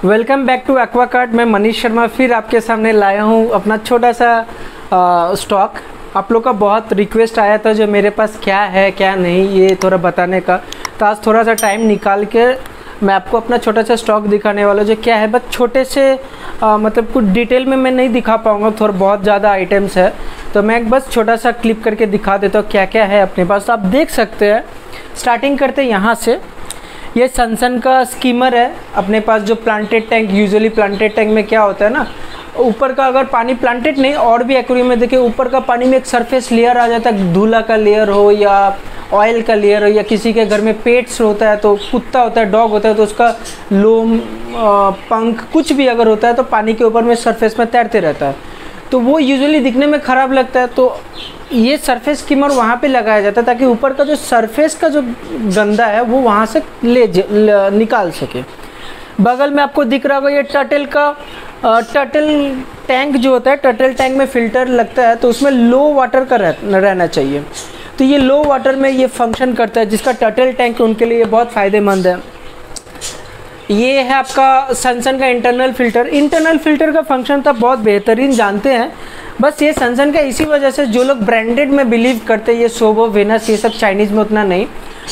Welcome back to एक्वाकार्ड। मैं मनीष शर्मा फिर आपके सामने लाया हूँ अपना छोटा सा स्टॉक। आप लोग का बहुत रिक्वेस्ट आया था जो मेरे पास क्या है क्या नहीं ये थोड़ा बताने का, तो आज थोड़ा सा टाइम निकाल के मैं आपको अपना छोटा सा स्टॉक दिखाने वाला जो क्या है। बस छोटे से मतलब कुछ डिटेल में मैं नहीं दिखा पाऊँगा, थोड़ा बहुत ज़्यादा आइटम्स है, तो मैं बस छोटा सा क्लिप करके दिखा देता हूँ क्या क्या है अपने पास। तो आप देख सकते हैं, स्टार्टिंग करते हैं यहाँ से। ये सनसन का स्कीमर है अपने पास, जो planted tank, usually planted tank में क्या होता है ना, ऊपर का अगर पानी प्लांटेड नहीं और भी एक्वेरियम में देखिए ऊपर का पानी में एक सरफेस लेयर आ जाता है, धूला का लेयर हो या ऑयल का लेयर हो, या किसी के घर में पेट्स होता है तो कुत्ता होता है, डॉग होता है तो उसका लोम पंख कुछ भी अगर होता है तो पानी के ऊपर में सरफेस में तैरते रहता है, तो वो यूजुअली दिखने में ख़राब लगता है। तो ये सरफेस स्कीमर वहाँ पे लगाया जाता है ताकि ऊपर का जो सरफेस का जो गंदा है वो वहाँ से निकाल सके। बगल में आपको दिख रहा होगा ये टर्टल का टर्टल टैंक जो होता है, टर्टल टैंक में फ़िल्टर लगता है तो उसमें लो वाटर का रहना चाहिए, तो ये लो वाटर में ये फंक्शन करता है, जिसका टर्टल टैंक उनके लिए बहुत फ़ायदेमंद है। ये है आपका सनसन का इंटरनल फ़िल्टर। इंटरनल फ़िल्टर का फंक्शन तो बहुत बेहतरीन जानते हैं, बस ये सनसन का इसी वजह से जो लोग ब्रांडेड में बिलीव करते हैं, ये सोबो, वेनस, ये सब चाइनीज़ में उतना नहीं,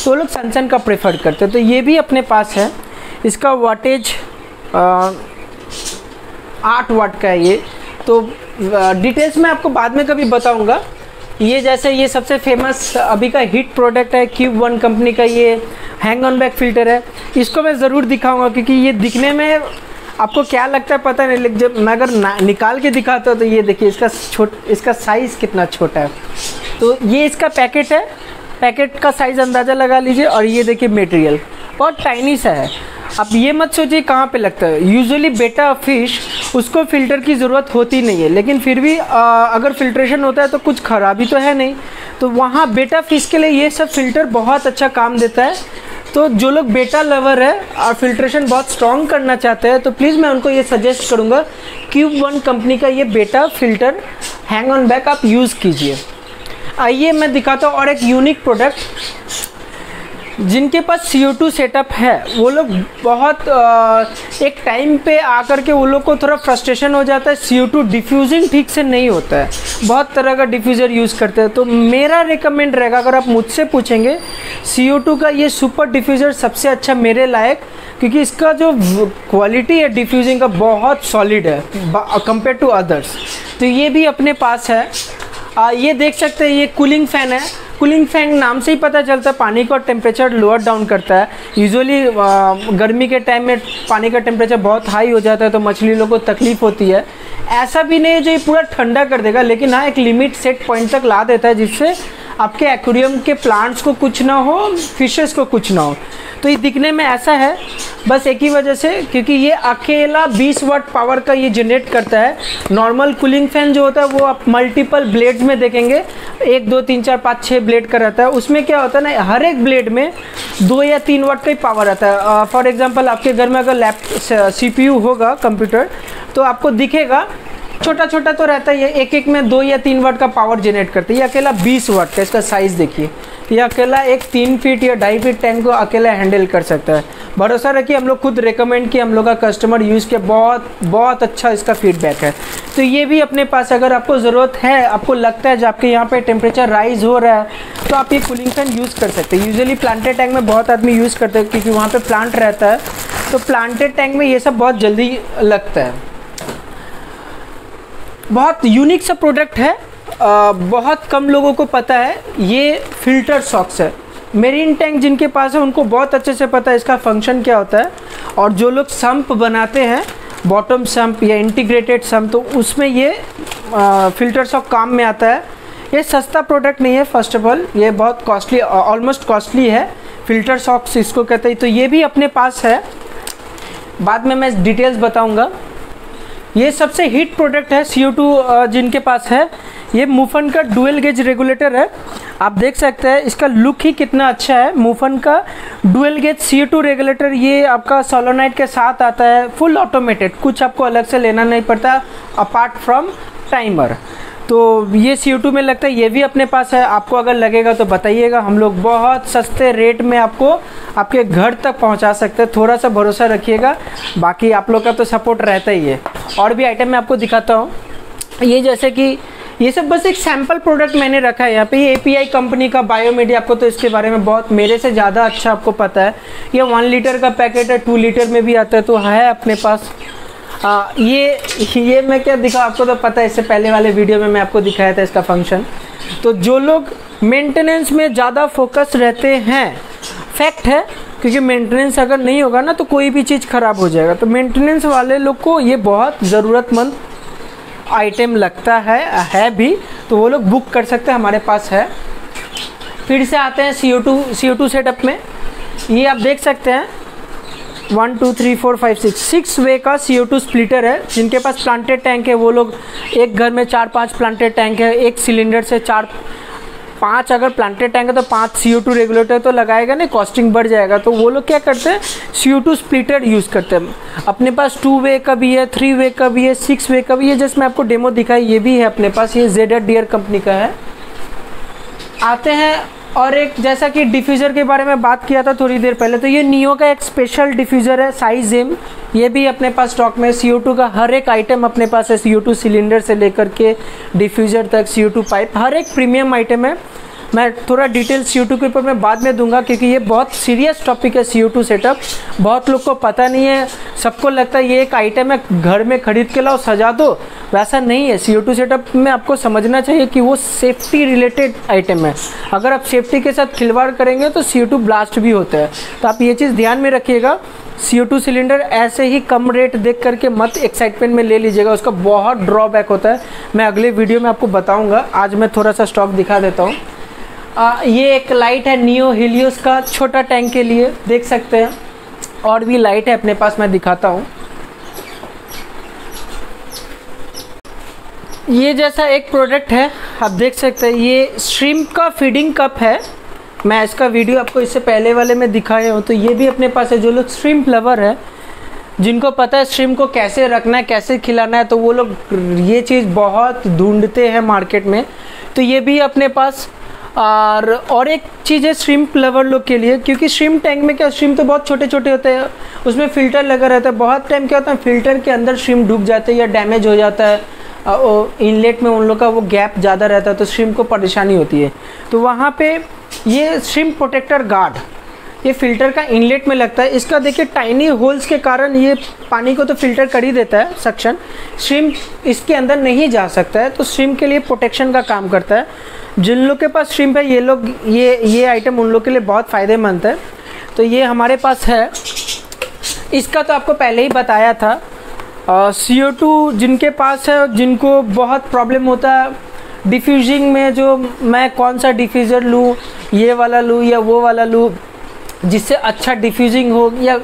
तो लोग सनसन का प्रेफर करते हैं। तो ये भी अपने पास है, इसका वाटेज 8 वाट का है ये। तो डिटेल्स मैं आपको बाद में कभी बताऊंगा। ये जैसे ये सबसे फेमस अभी का हिट प्रोडक्ट है क्यूब 1 कंपनी का, ये हैंग ऑन बैक फ़िल्टर है। इसको मैं ज़रूर दिखाऊंगा क्योंकि ये दिखने में आपको क्या लगता है पता नहीं, लेकिन जब मैं अगर निकाल के दिखाता हूँ तो ये देखिए इसका साइज़ कितना छोटा है। तो ये इसका पैकेट है, पैकेट का साइज़ अंदाज़ा लगा लीजिए, और ये देखिए मटेरियल बहुत टाइनी सा है। अब ये मत सोचिए कहाँ पे लगता है, यूजुअली बेटा फिश उसको फ़िल्टर की ज़रूरत होती नहीं है, लेकिन फिर भी अगर फिल्ट्रेशन होता है तो कुछ ख़राबी तो है नहीं, तो वहाँ बेटा फिश के लिए ये सब फ़िल्टर बहुत अच्छा काम देता है। तो जो लोग बेटा लवर है और फिल्ट्रेशन बहुत स्ट्रॉन्ग करना चाहते हैं तो प्लीज़ मैं उनको ये सजेस्ट करूँगा, क्यूब 1 कंपनी का ये बेटा फ़िल्टर हैंग ऑन बैक आप यूज़ कीजिए। आइए मैं दिखाता हूँ और एक यूनिक प्रोडक्ट। जिनके पास CO2 सेटअप है वो लोग बहुत एक टाइम पे आकर के वो लोग को थोड़ा फ्रस्ट्रेशन हो जाता है, CO2 डिफ्यूजिंग ठीक से नहीं होता है, बहुत तरह का डिफ्यूज़र यूज़ करते हैं। तो मेरा रिकमेंड रहेगा, अगर आप मुझसे पूछेंगे, CO2 का ये सुपर डिफ्यूज़र सबसे अच्छा मेरे लायक, क्योंकि इसका जो क्वालिटी है डिफ्यूजिंग का बहुत सॉलिड है कंपेयर टू अदर्स। तो ये भी अपने पास है। ये देख सकते हैं, ये कूलिंग फ़ैन है। कूलिंग फैन नाम से ही पता चलता है पानी का टेम्परेचर लोअर डाउन करता है। यूजुअली गर्मी के टाइम में पानी का टेम्परेचर बहुत हाई हो जाता है तो मछली लोगों को तकलीफ़ होती है। ऐसा भी नहीं है जो ये पूरा ठंडा कर देगा, लेकिन हाँ एक लिमिट सेट पॉइंट तक ला देता है जिससे आपके एक्वेरियम के प्लांट्स को कुछ ना हो, फिशेस को कुछ ना हो। तो ये दिखने में ऐसा है बस एक ही वजह से, क्योंकि ये अकेला 20 वाट पावर का ये जनरेट करता है। नॉर्मल कूलिंग फैन जो होता है वो आप मल्टीपल ब्लेड्स में देखेंगे, 1 2 3 4 5 6 ब्लेड का रहता है। उसमें क्या होता है ना, हर एक ब्लेड में 2 या 3 वाट का ही पावर आता है। फॉर एग्जांपल आपके घर में अगर CPU होगा कंप्यूटर, तो आपको दिखेगा छोटा छोटा तो रहता है, ये एक में 2 या 3 वाट का पावर जनरेट करते हैं। ये अकेला 20 वाट का, इसका साइज़ देखिए, ये अकेला एक 3 फीट या 2.5 फीट टैंक को अकेला हैंडल कर सकता है। भरोसा रखिए, हम लोग खुद रेकमेंड किए, हम लोग का कस्टमर यूज़ किया, बहुत अच्छा इसका फीडबैक है। तो ये भी अपने पास, अगर आपको ज़रूरत है, आपको लगता है जब आपके यहाँ पे टेम्परेचर राइज हो रहा है तो आप ये कूलिंग फैन यूज़ कर सकते हैं। यूजुअली प्लांटेड टैंक में बहुत आदमी यूज़ करते हैं क्योंकि वहाँ पर प्लांट रहता है, तो प्लांटेड टैंक में ये सब बहुत जल्दी लगता है। बहुत यूनिक सा प्रोडक्ट है, बहुत कम लोगों को पता है। ये फ़िल्टर सॉक्स है। मेरीन टैंक जिनके पास है उनको बहुत अच्छे से पता है इसका फंक्शन क्या होता है, और जो लोग सम्प बनाते हैं, बॉटम सम्प या इंटीग्रेटेड सम्प, तो उसमें ये फ़िल्टर सॉक काम में आता है। ये सस्ता प्रोडक्ट नहीं है, फर्स्ट ऑफ ऑल ये बहुत कॉस्टली, ऑलमोस्ट कॉस्टली है। फ़िल्टर सॉक्स इसको कहते हैं। तो ये भी अपने पास है, बाद में मैं डिटेल्स बताऊँगा। ये सबसे हिट प्रोडक्ट है CO2 जिनके पास है, ये मूफन का डुअल गेज रेगुलेटर है। आप देख सकते हैं इसका लुक ही कितना अच्छा है। मूफन का डुअल गेज CO2 रेगुलेटर, ये आपका सोलोनाइट के साथ आता है, फुल ऑटोमेटेड, कुछ आपको अलग से लेना नहीं पड़ता अपार्ट फ्रॉम टाइमर। तो ये CO2 में लगता है, ये भी अपने पास है। आपको अगर लगेगा तो बताइएगा, हम लोग बहुत सस्ते रेट में आपको आपके घर तक पहुंचा सकते हैं। थोड़ा सा भरोसा रखिएगा, बाकी आप लोग का तो सपोर्ट रहता ही है। और भी आइटम मैं आपको दिखाता हूँ। ये जैसे कि ये सब बस एक सैम्पल प्रोडक्ट मैंने रखा है यहाँ पे। ये API कंपनी का बायोमेड, आपको तो इसके बारे में बहुत मेरे से ज़्यादा अच्छा आपको पता है। ये 1 लीटर का पैकेट है, 2 लीटर में भी आता है, तो है अपने पास। ये मैं क्या दिखा, आपको तो पता है, इससे पहले वाले वीडियो में मैं आपको दिखाया था इसका फंक्शन। तो जो लोग मेंटेनेंस में ज़्यादा फोकस रहते हैं, फैक्ट है, क्योंकि मेंटेनेंस अगर नहीं होगा ना तो कोई भी चीज़ ख़राब हो जाएगा। तो मेंटेनेंस वाले लोग को ये बहुत ज़रूरतमंद आइटम लगता है भी, तो वो लोग बुक कर सकते हैं, हमारे पास है। फिर से आते हैं CO2 सेटअप में। ये आप देख सकते हैं 1 2 3 4 5 6 वे का CO2 स्प्लिटर है। जिनके पास प्लांटेड टैंक है वो लोग, एक घर में 4-5 प्लांटेड टैंक है, एक सिलेंडर से 4-5 अगर प्लांटेड टैंक है तो 5 CO2 रेगुलेटर तो लगाएगा नहीं, कॉस्टिंग बढ़ जाएगा। तो वो लोग क्या करते हैं, CO2 स्प्लिटर यूज़ करते हैं। अपने पास 2 वे का भी है, 3 वे का भी है, 6 वे का भी है। जैसे मैं आपको डेमो दिखाई, ये भी है अपने पास। ये ZDR कंपनी का है। आते हैं और एक, जैसा कि डिफ्यूज़र के बारे में बात किया था थोड़ी देर पहले, तो ये नियो का एक स्पेशल डिफ्यूज़र है, साइज M। ये भी अपने पास स्टॉक में। CO2 का हर एक आइटम अपने पास है, CO2 सिलेंडर से लेकर के डिफ्यूज़र तक, CO2 पाइप, हर एक प्रीमियम आइटम है। मैं थोड़ा डिटेल CO2 के ऊपर मैं बाद में दूंगा, क्योंकि ये बहुत सीरियस टॉपिक है CO2 सेटअप। बहुत लोग को पता नहीं है, सबको लगता है ये एक आइटम है, घर में खरीद के लाओ सजा दो, वैसा नहीं है। CO2 सेटअप में आपको समझना चाहिए कि वो सेफ्टी रिलेटेड आइटम है। अगर आप सेफ्टी के साथ खिलवाड़ करेंगे तो CO2 ब्लास्ट भी होता है। तो आप ये चीज़ ध्यान में रखिएगा। CO2 सिलेंडर ऐसे ही कम रेट देख करके मत एक्साइटमेंट में ले लीजिएगा, उसका बहुत ड्रॉबैक होता है। मैं अगले वीडियो में आपको बताऊँगा। आज मैं थोड़ा सा स्टॉक दिखा देता हूँ। ये एक लाइट है नियो हीलियोस का, छोटा टैंक के लिए, देख सकते हैं। और भी लाइट है अपने पास, मैं दिखाता हूँ। ये जैसा एक प्रोडक्ट है, आप देख सकते हैं। ये श्रिम्प का फीडिंग कप है। मैं इसका वीडियो आपको इससे पहले वाले में दिखाया हूँ। तो ये भी अपने पास है। जो लोग श्रिम्प लवर है, जिनको पता है श्रिम्प को कैसे रखना है, कैसे खिलाना है, तो वो लोग ये चीज़ बहुत ढूंढते हैं मार्केट में। तो ये भी अपने पास। और एक चीज़ है श्रिम्प लवर लोग के लिए, क्योंकि श्रिम्प टैंक में क्या, श्रिम्प तो बहुत छोटे छोटे होते हैं, उसमें फ़िल्टर लगा रहता है। बहुत टाइम क्या होता है, फ़िल्टर के अंदर श्रिम्प डूब जाते हैं या डैमेज हो जाता है, इनलेट में उन लोग का वो गैप ज़्यादा रहता है, तो श्रिम्प को परेशानी होती है। तो वहाँ पे ये श्रिम्प प्रोटेक्टर गार्ड, ये फ़िल्टर का इनलेट में लगता है। इसका देखिए टाइनी होल्स के कारण ये पानी को तो फ़िल्टर कर ही देता है सक्शन, श्रिम्प इसके अंदर नहीं जा सकता है। तो श्रिम्प के लिए प्रोटेक्शन का काम करता है। जिन लोग के पास श्रिम्प है, ये लोग ये आइटम उन लोग के लिए बहुत फ़ायदेमंद है। तो ये हमारे पास है। इसका तो आपको पहले ही बताया था। CO2 जिनके पास है, जिनको बहुत प्रॉब्लम होता है डिफ्यूजिंग में, जो मैं कौन सा डिफ्यूज़र लूँ, ये वाला लूँ या वो वाला लूँ जिससे अच्छा डिफ्यूजिंग हो, या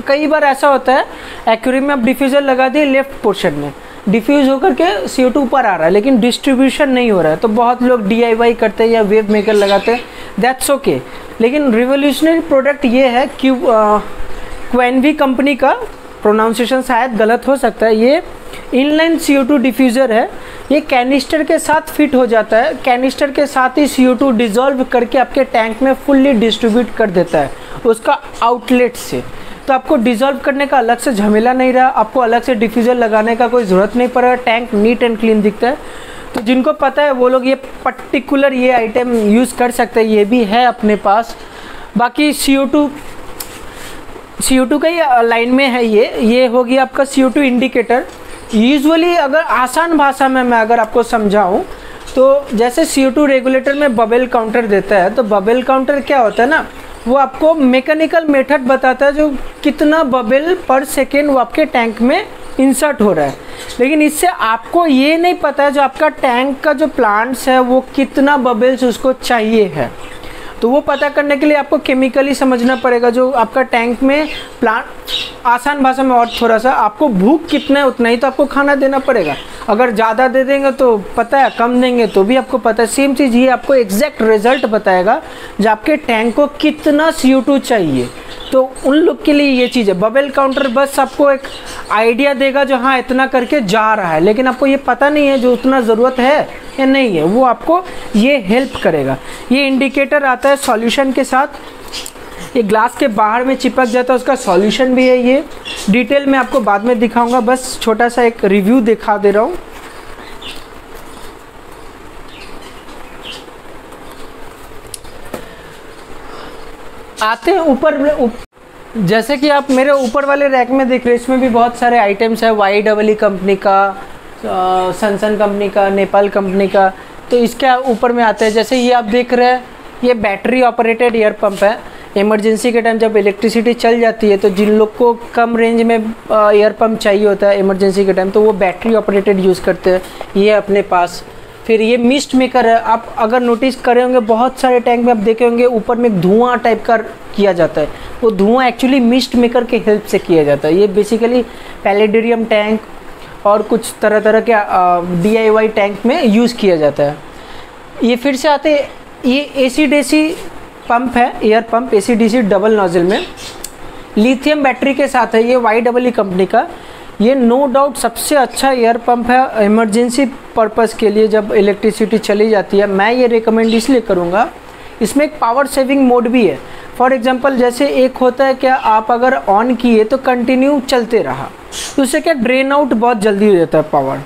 कई बार ऐसा होता है एक्वेरियम में आप डिफ्यूज़र लगा दिए लेफ्ट पोर्शन में, डिफ्यूज़ होकर के CO2 ऊपर आ रहा है लेकिन डिस्ट्रीब्यूशन नहीं हो रहा है। तो बहुत लोग DIY करते हैं या वेव मेकर लगाते हैं, दैट्स ओके। लेकिन रिवोल्यूशनरी प्रोडक्ट ये है क्वेनवी कंपनी का, प्रोनाउंसिएशन शायद गलत हो सकता है। ये इनलाइन CO2 डिफ्यूज़र है। ये कैनिस्टर के साथ फिट हो जाता है, कैनिस्टर के साथ ही CO2 डिज़ोल्व करके आपके टैंक में फुल्ली डिस्ट्रीब्यूट कर देता है उसका आउटलेट से। तो आपको डिज़ोल्व करने का अलग से झमेला नहीं रहा, आपको अलग से डिफ्यूज़र लगाने का कोई ज़रूरत नहीं पड़ा, टैंक नीट एंड क्लीन दिखता है। तो जिनको पता है वो लोग ये पर्टिकुलर ये आइटम यूज़ कर सकते हैं। ये भी है अपने पास। बाकी CO2 का ही लाइन में है। ये हो गया आपका CO2 इंडिकेटर। यूजुअली अगर आसान भाषा में मैं अगर आपको समझाऊं तो जैसे CO2 रेगुलेटर में बबल काउंटर देता है, तो बबल काउंटर क्या होता है ना, वो आपको मैकेनिकल मेथड बताता है जो कितना बबल पर सेकेंड वो आपके टैंक में इंसर्ट हो रहा है। लेकिन इससे आपको ये नहीं पता है जो आपका टैंक का जो प्लांट्स है वो कितना बबल्स उसको चाहिए है। तो वो पता करने के लिए आपको केमिकली समझना पड़ेगा। जो आपका टैंक में प्लांट आसान भाषा में और थोड़ा सा, आपको भूख कितना है उतना ही तो आपको खाना देना पड़ेगा। अगर ज़्यादा दे देंगे तो पता है, कम देंगे तो भी आपको पता है। सेम चीज़ ये आपको एग्जैक्ट रिजल्ट बताएगा जो आपके टैंक को कितना CO2 चाहिए। तो उन लोग के लिए ये चीज़ है। बबल काउंटर बस आपको एक आइडिया देगा जो हाँ इतना करके जा रहा है, लेकिन आपको ये पता नहीं है जो उतना ज़रूरत है या नहीं है, वो आपको ये हेल्प करेगा। ये इंडिकेटर आता है सॉल्यूशन के साथ, ये ग्लास के बाहर में चिपक जाता है, उसका सॉल्यूशन भी है। ये डिटेल में आपको बाद में दिखाऊंगा, बस छोटा सा एक रिव्यू दिखा दे रहा हूँ। आते हैं ऊपर में, जैसे कि आप मेरे ऊपर वाले रैक में देख रहे हैं, इसमें भी बहुत सारे आइटम्स है। YEE कंपनी का, सनसन कंपनी का, नेपाल कंपनी का। तो इसके ऊपर में आते हैं, जैसे ये आप देख रहे हैं, ये बैटरी ऑपरेटेड एयर पंप है। इमरजेंसी के टाइम जब इलेक्ट्रिसिटी चल जाती है तो जिन लोग को कम रेंज में एयर पंप चाहिए होता है इमरजेंसी के टाइम, तो वो बैटरी ऑपरेटेड यूज़ करते हैं। ये अपने पास फिर ये मिस्ट मेकर है। आप अगर नोटिस करे होंगे बहुत सारे टैंक में आप देखे होंगे ऊपर में धुआं टाइप का किया जाता है, वो धुआं एक्चुअली मिस्ट मेकर के हेल्प से किया जाता है। ये बेसिकली पैलेडियम टैंक और कुछ तरह तरह के DIY टैंक में यूज़ किया जाता है। ये फिर से आते, ये AC/DC पंप है, air pump AC/DC double nozzle में लिथियम बैटरी के साथ है। ये YEE कंपनी का, ये नो डाउट सबसे अच्छा एयर पंप है इमरजेंसी पर्पस के लिए। जब इलेक्ट्रिसिटी चली जाती है, मैं ये रिकमेंड इसलिए करूँगा, इसमें एक पावर सेविंग मोड भी है। फॉर एग्जांपल जैसे एक होता है क्या, आप अगर ऑन किए तो कंटिन्यू चलते रहा, तो उससे क्या ड्रेन आउट बहुत जल्दी हो जाता है पावर।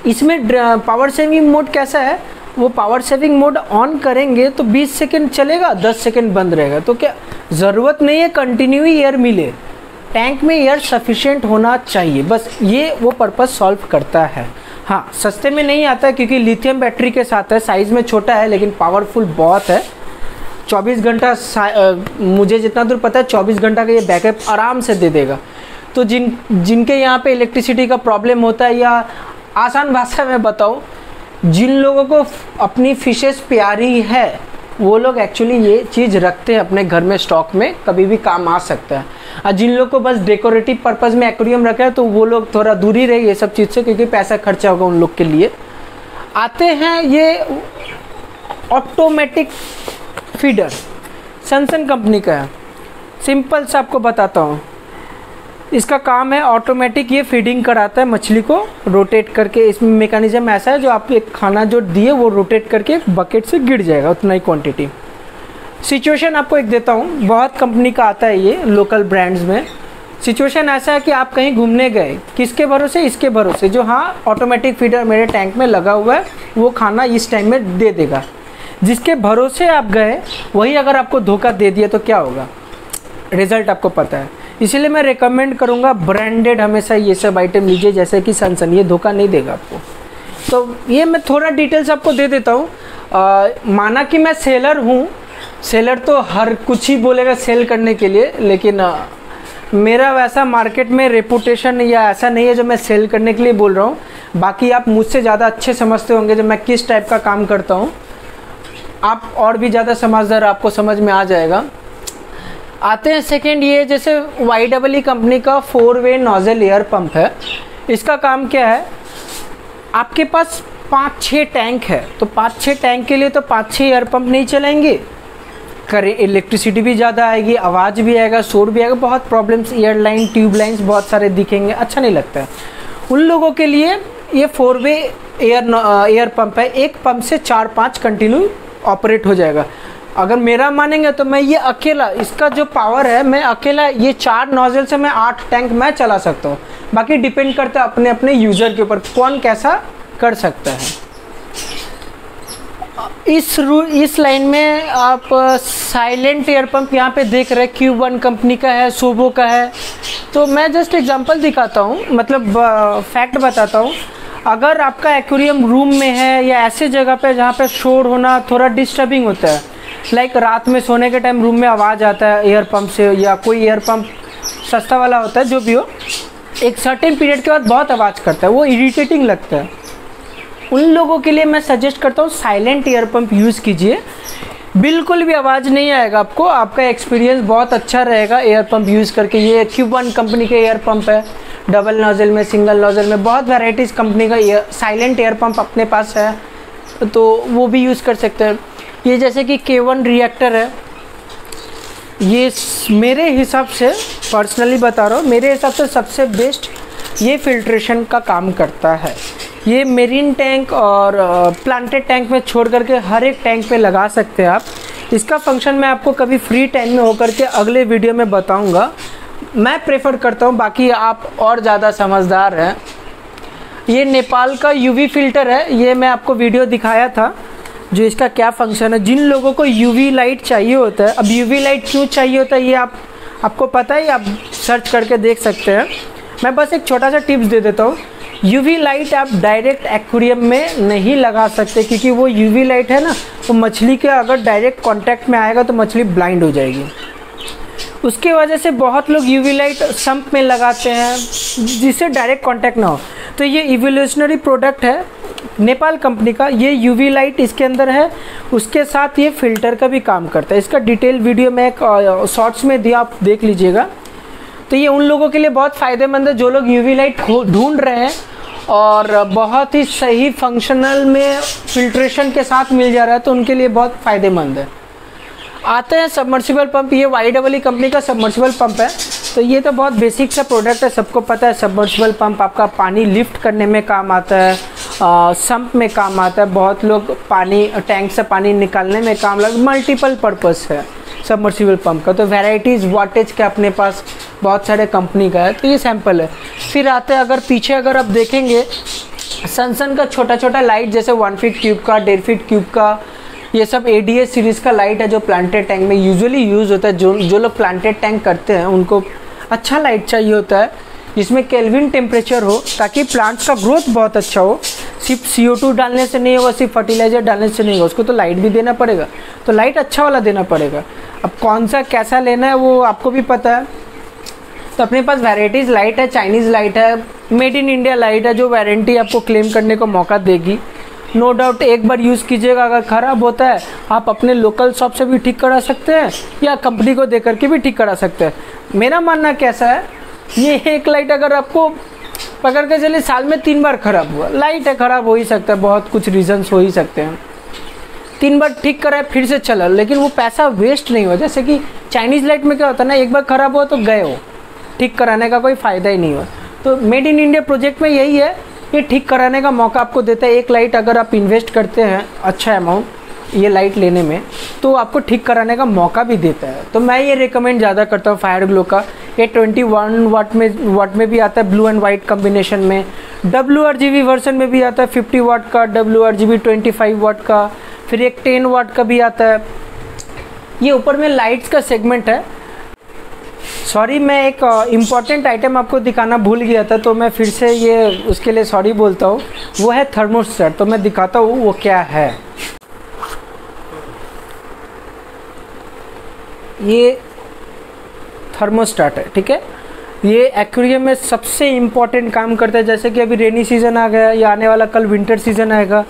इसमें पावर सेविंग मोड कैसा है, वो पावर सेविंग मोड ऑन करेंगे तो 20 सेकेंड चलेगा, 10 सेकेंड बंद रहेगा। तो क्या ज़रूरत नहीं है कंटिन्यू ही एयर मिले, टैंक में एयर सफिशिएंट होना चाहिए, बस ये वो पर्पस सॉल्व करता है। हाँ, सस्ते में नहीं आता है क्योंकि लिथियम बैटरी के साथ है, साइज़ में छोटा है लेकिन पावरफुल बहुत है। 24 घंटा मुझे जितना दूर पता है 24 घंटा का ये बैकअप आराम से दे देगा। तो जिनके यहाँ पे इलेक्ट्रिसिटी का प्रॉब्लम होता है, या आसान भाषा में बताओ, जिन लोगों को अपनी फिशेस प्यारी है वो लोग एक्चुअली ये चीज़ रखते हैं अपने घर में स्टॉक में, कभी भी काम आ सकता है। और जिन लोग को बस डेकोरेटिव पर्पज़ में एक्वेरियम रखा है तो वो लोग थोड़ा दूरी रहे ये सब चीज़ से, क्योंकि पैसा खर्चा होगा उन लोग के लिए। आते हैं ये ऑटोमेटिक फीडर, सनसन कंपनी का है। सिंपल से आपको बताता हूँ, इसका काम है ऑटोमेटिक, ये फीडिंग कराता है मछली को रोटेट करके। इसमें मेकानिज़म ऐसा है जो आप एक खाना जो दिए वो रोटेट करके बकेट से गिर जाएगा उतना ही क्वांटिटी। सिचुएशन आपको एक देता हूँ, बहुत कंपनी का आता है ये लोकल ब्रांड्स में। सिचुएशन ऐसा है कि आप कहीं घूमने गए, किसके भरोसे, इसके भरोसे जो हाँ ऑटोमेटिक फीडर मेरे टैंक में लगा हुआ है, वो खाना इस टाइम में दे देगा। जिसके भरोसे आप गए वही अगर आपको धोखा दे दिया तो क्या होगा, रिज़ल्ट आपको पता है। इसीलिए मैं रेकमेंड करूँगा ब्रांडेड हमेशा ये सब आइटम लीजिए, जैसे कि सनसन, ये धोखा नहीं देगा आपको। तो ये मैं थोड़ा डिटेल्स आपको दे देता हूँ। माना कि मैं सेलर हूँ, सेलर तो हर कुछ ही बोलेगा सेल करने के लिए, लेकिन मेरा वैसा मार्केट में रेपुटेशन या ऐसा नहीं है जो मैं सेल करने के लिए बोल रहा हूँ। बाकी आप मुझसे ज़्यादा अच्छे समझते होंगे जब मैं किस टाइप का काम करता हूँ, आप और भी ज़्यादा समझदार, आपको समझ में आ जाएगा। आते हैं सेकेंड, ये जैसे YEE कंपनी का 4-वे नोजल एयर पंप है। इसका काम क्या है, आपके पास 5-6 टैंक है, तो 5-6 टैंक के लिए तो 5-6 एयर पंप नहीं चलेंगे, करे इलेक्ट्रिसिटी भी ज़्यादा आएगी, आवाज़ भी आएगा, शोर भी आएगा, बहुत प्रॉब्लम्स, एयरलाइन ट्यूब लाइन्स बहुत सारे दिखेंगे, अच्छा नहीं लगता है। उन लोगों के लिए ये 4-वे एयर पंप है। एक पंप से 4-5 कंटिन्यू ऑपरेट हो जाएगा। अगर मेरा मानेंगे तो मैं ये अकेला, इसका जो पावर है, मैं अकेला ये 4 नोजल से मैं 8 टैंक मैं चला सकता हूँ। बाकी डिपेंड करता है अपने अपने यूज़र के ऊपर, कौन कैसा कर सकता है। इस लाइन में आप साइलेंट एयर पंप यहाँ पे देख रहे हैं, Q1 कंपनी का है, सोबो का है। तो मैं जस्ट एग्जांपल दिखाता हूँ, मतलब फैक्ट बताता हूँ। अगर आपका एक्वेरियम रूम में है या ऐसे जगह पे जहाँ पे शोर होना थोड़ा डिस्टर्बिंग होता है, लाइक रात में सोने के टाइम रूम में आवाज़ आता है एयर पंप से, या कोई एयर पंप सस्ता वाला होता है जो भी हो, एक सर्टेन पीरियड के बाद बहुत आवाज़ करता है, वो इरिटेटिंग लगता है। उन लोगों के लिए मैं सजेस्ट करता हूँ साइलेंट एयर पंप यूज़ कीजिए। बिल्कुल भी आवाज़ नहीं आएगा आपको, आपका एक्सपीरियंस बहुत अच्छा रहेगा एयर पंप यूज़ करके। ये Q1 कंपनी के एयर पंप है, डबल नोजल में, सिंगल नोजल में, बहुत वैराइटीज़ कंपनी का साइलेंट एयर पंप अपने पास है, तो वो भी यूज़ कर सकते हैं। ये जैसे कि K1 रिएक्टर है, ये मेरे हिसाब से, पर्सनली बता रहा हूँ, मेरे हिसाब से सबसे बेस्ट ये फिल्ट्रेशन का काम करता है। ये मेरीन टैंक और प्लांटेड टैंक में छोड़ करके हर एक टैंक पे लगा सकते हैं आप। इसका फंक्शन मैं आपको कभी फ्री टाइम में होकर के अगले वीडियो में बताऊंगा। मैं प्रेफर करता हूँ, बाकी आप और ज़्यादा समझदार हैं। ये नेपाल का यूवी फिल्टर है, ये मैं आपको वीडियो दिखाया था जो इसका क्या फंक्शन है। जिन लोगों को यूवी लाइट चाहिए होता है, अब यूवी लाइट क्यों चाहिए होता है ये आपको पता है, आप सर्च करके देख सकते हैं। मैं बस एक छोटा सा टिप्स दे देता हूँ। यूवी लाइट आप डायरेक्ट एक्वेरियम में नहीं लगा सकते, क्योंकि वो यूवी लाइट है ना, वो मछली के अगर डायरेक्ट कांटेक्ट में आएगा तो मछली ब्लाइंड हो जाएगी। उसके वजह से बहुत लोग यूवी लाइट सम्प में लगाते हैं जिससे डायरेक्ट कांटेक्ट ना हो। तो ये इवोल्यूशनरी प्रोडक्ट है नेपाल कंपनी का, ये यूवी लाइट इसके अंदर है, उसके साथ ये फ़िल्टर का भी काम करता है। इसका डिटेल वीडियो मैं एक शॉर्ट्स में दिया, आप देख लीजिएगा। तो ये उन लोगों के लिए बहुत फ़ायदेमंद है जो लोग यूवी लाइट ढूंढ रहे हैं और बहुत ही सही फंक्शनल में फिल्ट्रेशन के साथ मिल जा रहा है, तो उनके लिए बहुत फ़ायदेमंद है। आते हैं सबमर्सिबल पंप। ये YEE कंपनी का सबमर्सिबल पंप है। तो ये तो बहुत बेसिक सा प्रोडक्ट है, सबको पता है। सबमर्सिबल पंप आपका पानी लिफ्ट करने में काम आता है, सम्प में काम आता है, बहुत लोग पानी टैंक से पानी निकालने में काम लग, मल्टीपल पर्पस है सबमर्सिबल पंप का। तो वैराइटीज़ वाटेज के अपने पास बहुत सारे कंपनी का है। तो ये सैंपल है। फिर आते हैं, अगर पीछे अगर आप देखेंगे, सनसन का छोटा छोटा लाइट, जैसे 1 फीट क्यूब का, 1.5 फीट क्यूब का, ये सब ADS सीरीज़ का लाइट है जो प्लांटेड टैंक में यूजुअली यूज़ होता है। जो लोग प्लांटेड टैंक करते हैं उनको अच्छा लाइट चाहिए होता है जिसमें केल्विन टेम्परेचर हो, ताकि प्लांट्स का ग्रोथ बहुत अच्छा हो। सिर्फ CO2 डालने से नहीं होगा, सिर्फ फर्टिलाइज़र डालने से नहीं होगा, उसको तो लाइट भी देना पड़ेगा। तो लाइट अच्छा वाला देना पड़ेगा। अब कौन सा कैसा लेना है वो आपको भी पता है। तो अपने पास वैराइटीज़ लाइट है, चाइनीज़ लाइट है, मेड इन इंडिया लाइट है, जो वारंटी आपको क्लेम करने को मौका देगी। नो डाउट एक बार यूज़ कीजिएगा, अगर ख़राब होता है आप अपने लोकल शॉप से भी ठीक करा सकते हैं या कंपनी को दे करके भी ठीक करा सकते हैं। मेरा मानना कैसा है, ये एक लाइट अगर आपको पकड़ के चलिए साल में 3 बार ख़राब हुआ, लाइट है, ख़राब हो ही सकता है, बहुत कुछ रीजंस हो ही सकते हैं। 3 बार ठीक कराए फिर से चला, लेकिन वो पैसा वेस्ट नहीं हुआ। जैसे कि चाइनीज़ लाइट में क्या होता है ना, एक बार ख़राब हुआ तो गए हो, ठीक कराने का कोई फ़ायदा ही नहीं हुआ। तो मेड इन इंडिया प्रोजेक्ट में यही है, ये ठीक कराने का मौका आपको देता है। एक लाइट अगर आप इन्वेस्ट करते हैं अच्छा अमाउंट ये लाइट लेने में, तो आपको ठीक कराने का मौका भी देता है। तो मैं ये रिकमेंड ज़्यादा करता हूँ फायर ग्लो का। ये 21 वाट में भी आता है, ब्लू एंड वाइट कॉम्बिनेशन में। WRGB वर्जन में भी आता है 50 वाट का, WRGB 25 वाट का, फिर एक 10 वाट का भी आता है। ये ऊपर में लाइट्स का सेगमेंट है। सॉरी, मैं एक इम्पॉर्टेंट आइटम आपको दिखाना भूल गया था, तो मैं फिर से ये उसके लिए सॉरी बोलता हूँ। वो है थर्मोस्टेट। तो मैं दिखाता हूँ वो क्या है। ये थर्मोस्टेट है, ठीक है। ये एक्वेरियम में सबसे इम्पॉर्टेंट काम करता है। जैसे कि अभी रेनी सीज़न आ गया या आने वाला कल विंटर सीज़न आएगा,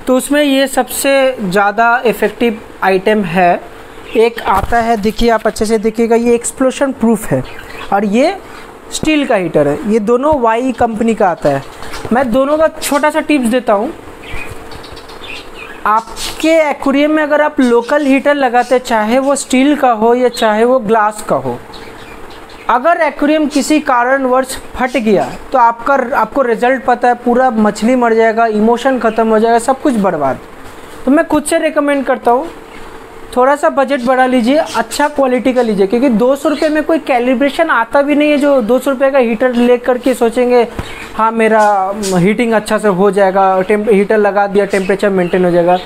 तो उसमें ये सबसे ज़्यादा इफ़ेक्टिव आइटम है। एक आता है, देखिए आप अच्छे से देखिएगा, ये एक्सप्लोशन प्रूफ है और ये स्टील का हीटर है। ये दोनों YE कंपनी का आता है। मैं दोनों का छोटा सा टिप्स देता हूँ। आपके एक्वेरियम में अगर आप लोकल हीटर लगाते, चाहे वो स्टील का हो या चाहे वो ग्लास का हो, अगर एक्वेरियम किसी कारणवश फट गया तो आपको रिजल्ट पता है, पूरा मछली मर जाएगा, इमोशन ख़त्म हो जाएगा, सब कुछ बर्बाद। तो मैं खुद से रिकमेंड करता हूँ थोड़ा सा बजट बढ़ा लीजिए, अच्छा क्वालिटी का लीजिए, क्योंकि 200 रुपये में कोई कैलिब्रेशन आता भी नहीं है। जो 200 रुपये का हीटर ले करके सोचेंगे हाँ मेरा हीटिंग अच्छा से हो जाएगा, हीटर लगा दिया टेम्परेचर मेंटेन हो जाएगा,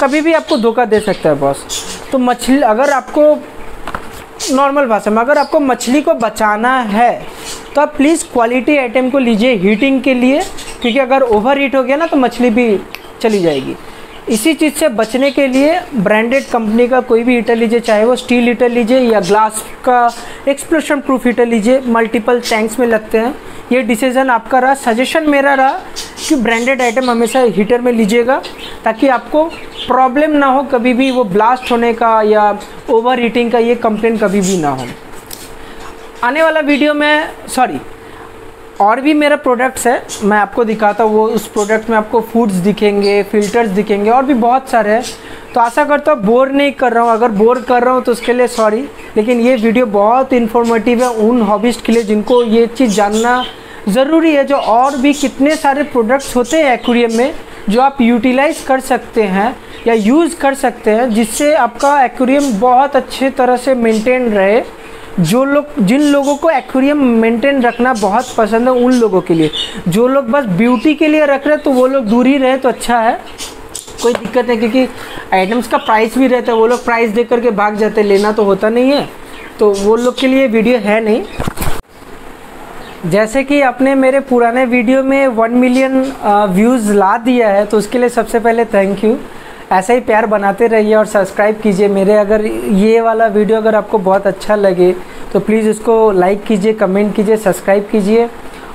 कभी भी आपको धोखा दे सकता है बॉस। तो मछली, अगर आपको नॉर्मल भाषा में, अगर आपको मछली को बचाना है तो आप प्लीज़ क्वालिटी आइटम को लीजिए हीटिंग के लिए, क्योंकि अगर ओवर हीट हो गया ना तो मछली भी चली जाएगी। इसी चीज़ से बचने के लिए ब्रांडेड कंपनी का कोई भी हीटर लीजिए, चाहे वो स्टील हीटर लीजिए या ग्लास का एक्सप्लोशन प्रूफ हीटर लीजिए, मल्टीपल टैंक्स में लगते हैं। ये डिसीज़न आपका रहा, सजेशन मेरा रहा कि ब्रांडेड आइटम हमेशा हीटर में लीजिएगा, ताकि आपको प्रॉब्लम ना हो कभी भी वो ब्लास्ट होने का या ओवर हीटिंग का, ये कंप्लेंट कभी भी ना हो। आने वाला वीडियो में और भी मेरा प्रोडक्ट्स है, मैं आपको दिखाता हूँ। वो उस प्रोडक्ट में आपको फूड्स दिखेंगे, फिल्टर्स दिखेंगे और भी बहुत सारे हैं। तो आशा करता हूँ बोर नहीं कर रहा हूँ, अगर बोर कर रहा हूँ तो उसके लिए सॉरी, लेकिन ये वीडियो बहुत इन्फॉर्मेटिव है उन हॉबिस्ट के लिए जिनको ये चीज़ जानना ज़रूरी है। जो और भी कितने सारे प्रोडक्ट्स होते हैं एक्वेरियम में जो आप यूटिलाइज़ कर सकते हैं या यूज़ कर सकते हैं, जिससे आपका एक्वेरियम बहुत अच्छे तरह से मेंटेन रहे। जिन लोगों को एक्वेरियम मेंटेन रखना बहुत पसंद है उन लोगों के लिए, जो लोग बस ब्यूटी के लिए रख रहे हैं तो वो लोग दूर ही रहे तो अच्छा है, कोई दिक्कत है। क्योंकि आइटम्स का प्राइस भी रहता है, वो लोग प्राइस देख करके भाग जाते, लेना तो होता नहीं है, तो वो लोग के लिए वीडियो है नहीं। जैसे कि आपने मेरे पुराने वीडियो में 1 मिलियन व्यूज़ ला दिया है, तो उसके लिए सबसे पहले थैंक यू। ऐसा ही प्यार बनाते रहिए और सब्सक्राइब कीजिए मेरे। अगर ये वाला वीडियो अगर आपको बहुत अच्छा लगे तो प्लीज़ उसको लाइक कीजिए, कमेंट कीजिए, सब्सक्राइब कीजिए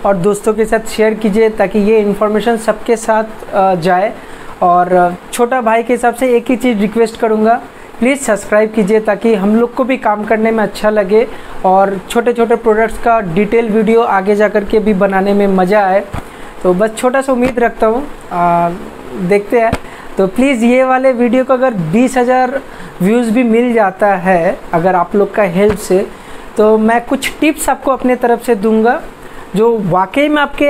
और दोस्तों के साथ शेयर कीजिए ताकि ये इन्फॉर्मेशन सबके साथ जाए। और छोटा भाई के हिसाब से एक ही चीज़ रिक्वेस्ट करूँगा, प्लीज़ सब्सक्राइब कीजिए ताकि हम लोग को भी काम करने में अच्छा लगे और छोटे छोटे प्रोडक्ट्स का डिटेल वीडियो आगे जा कर के भी बनाने में मज़ा आए। तो बस छोटा सा उम्मीद रखता हूँ, देखते हैं। तो प्लीज़ ये वाले वीडियो को अगर 20,000 व्यूज़ भी मिल जाता है अगर आप लोग का हेल्प से, तो मैं कुछ टिप्स आपको अपने तरफ से दूंगा जो वाकई में आपके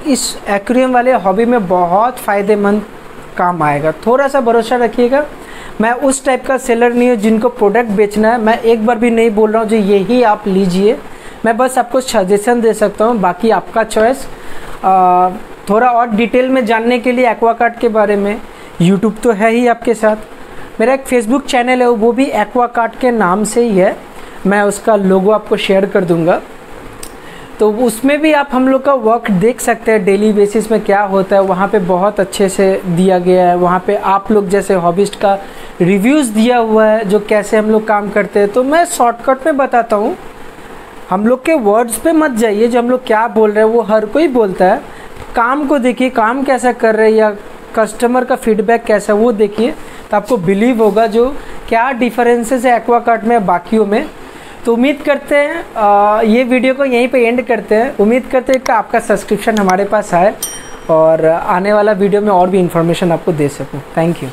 इस एक्वेरियम वाले हॉबी में बहुत फ़ायदेमंद काम आएगा। थोड़ा सा भरोसा रखिएगा, मैं उस टाइप का सेलर नहीं हूँ जिनको प्रोडक्ट बेचना है। मैं एक बार भी नहीं बोल रहा हूँ जो यही आप लीजिए, मैं बस आपको सजेशन दे सकता हूँ, बाकी आपका चॉइस। थोड़ा और डिटेल में जानने के लिए एक्वागार्ड के बारे में यूट्यूब तो है ही आपके साथ, मेरा एक फेसबुक चैनल है वो भी एक्वागार्ड के नाम से ही है, मैं उसका लोगो आपको शेयर कर दूंगा। तो उसमें भी आप हम लोग का वर्क देख सकते हैं, डेली बेसिस में क्या होता है, वहाँ पे बहुत अच्छे से दिया गया है। वहाँ पे आप लोग जैसे हॉबिस्ट का रिव्यूज़ दिया हुआ है जो कैसे हम लोग काम करते हैं। तो मैं शॉर्टकट में बताता हूँ, हम लोग के वर्ड्स पे मत जाइए, जो हम लोग क्या बोल रहे हैं वो हर कोई बोलता है। काम को देखिए, काम कैसा कर रहे हैं या कस्टमर का फीडबैक कैसा है वो देखिए, तो आपको बिलीव होगा जो क्या डिफरेंसेस है एक्वागार्ड में बाकियों में। तो उम्मीद करते हैं ये वीडियो को यहीं पे एंड करते हैं। उम्मीद करते हैं कि आपका सब्सक्रिप्शन हमारे पास आए और आने वाला वीडियो में और भी इन्फॉर्मेशन आपको दे सकूं। Thank you.